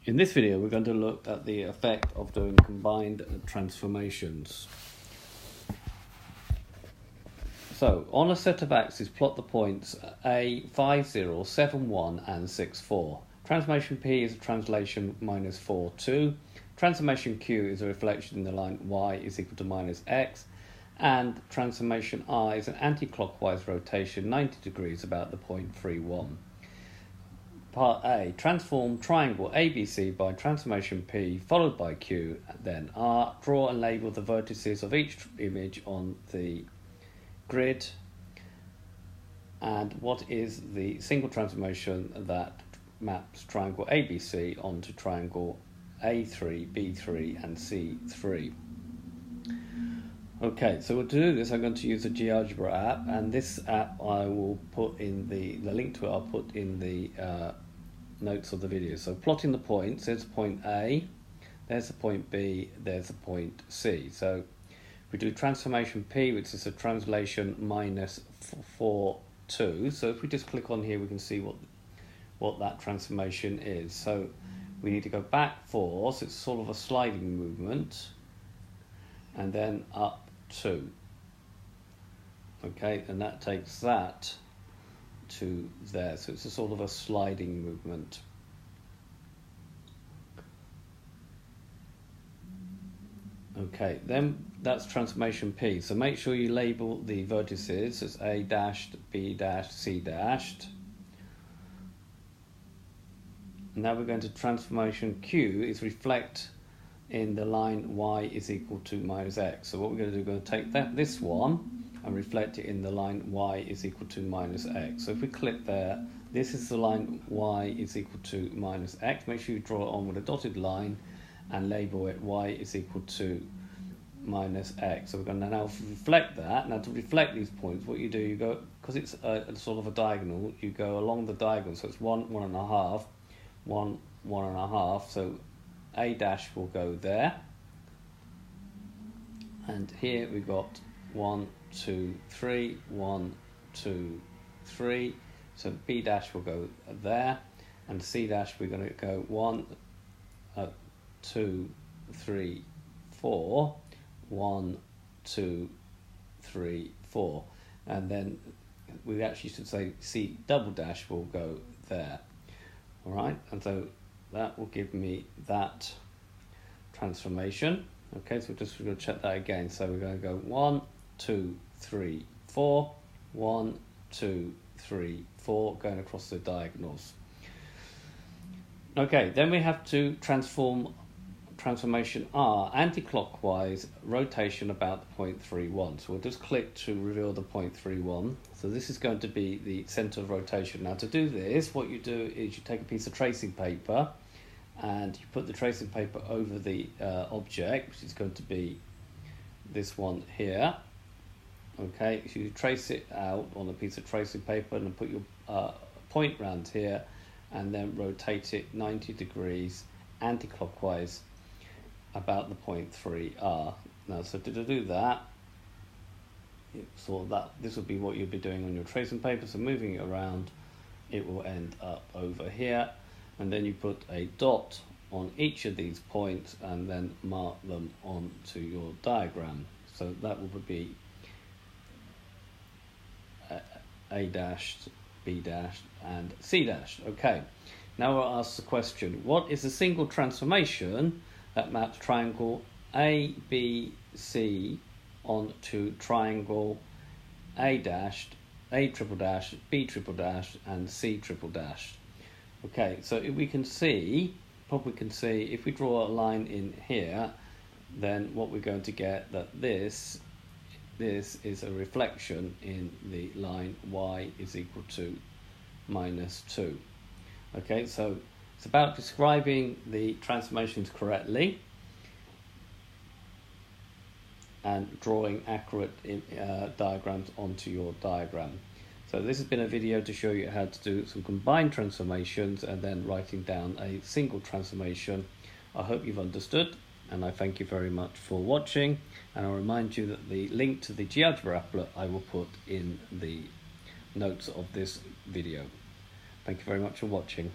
In this video, we're going to look at the effect of doing combined transformations. So, on a set of axes, plot the points A, 5, 0, 7, 1 and 6, 4. Transformation P is a translation minus 4, 2. Transformation Q is a reflection in the line y is equal to minus x. And transformation R is an anti-clockwise rotation 90 degrees about the point 3, 1. Part A, transform triangle ABC by transformation P followed by Q, then R. Draw and label the vertices of each image on the grid. And what is the single transformation that maps triangle ABC onto triangle A3, B3 and C3? Okay, so to do this, I'm going to use the GeoGebra app, and this app I will put in the link to it. I'll put in the notes of the video. So plotting the points, there's point A, there's the point B, there's the point C. So we do transformation P, which is a translation minus 4, 2. So if we just click on here, we can see what that transformation is. So we need to go back 4, so it's sort of a sliding movement, and then up 2. Okay, and that takes that to there, so it's a sort of a sliding movement. Okay, then that's transformation P. So make sure you label the vertices as A dashed, B dashed, C dashed. Now we're going to transformation Q is reflect in the line y is equal to minus x. So what we're going to do, we're going to take this one and reflect it in the line y is equal to minus x. So if we click there, this is the line y is equal to minus x. Make sure you draw it on with a dotted line and label it y is equal to minus x. So we're going to now reflect that. Now to reflect these points, what you do, you go, because it's a sort of a diagonal, you go along the diagonal. So it's 1, 1.5, 1, 1.5. So A dash will go there. And here we've got 1, 2, 3, 1, 2, 3. So B dash will go there, and C dash we're going to go 1, 2, 3, 4, 1, 2, 3, 4, and then we actually should say C double dash will go there. All right, and so that will give me that transformation. Okay, so we're going to check that again. So we're going to go 1, 2, 3, 4, 1, 2, 3, 4, going across the diagonals. Okay, then we have to transformation R, anti-clockwise rotation about the point 3, 1. So we'll just click to reveal the point 3, 1. So this is going to be the center of rotation. Now to do this, what you do is you take a piece of tracing paper and you put the tracing paper over the object, which is going to be this one here. Okay, so you trace it out on a piece of tracing paper and then put your point round here and then rotate it 90 degrees anti-clockwise about the point 3R. Now, so to do that, this will be what you'll be doing on your tracing paper. So moving it around, it will end up over here, and then you put a dot on each of these points and then mark them onto your diagram. So that will be A dashed, B dashed and C dashed. Okay, now we'll ask the question, what is a single transformation that maps triangle ABC onto triangle A dashed, A triple dash, B triple dash and C triple dash? Okay, so if we can see, if we draw a line in here, then what we're going to get, that this is a reflection in the line y is equal to minus 2. Okay, so it's about describing the transformations correctly and drawing accurate diagrams onto your diagram. So this has been a video to show you how to do some combined transformations and then writing down a single transformation. I hope you've understood, and I thank you very much for watching, and I'll remind you that the link to the GeoGebra applet I will put in the notes of this video. Thank you very much for watching.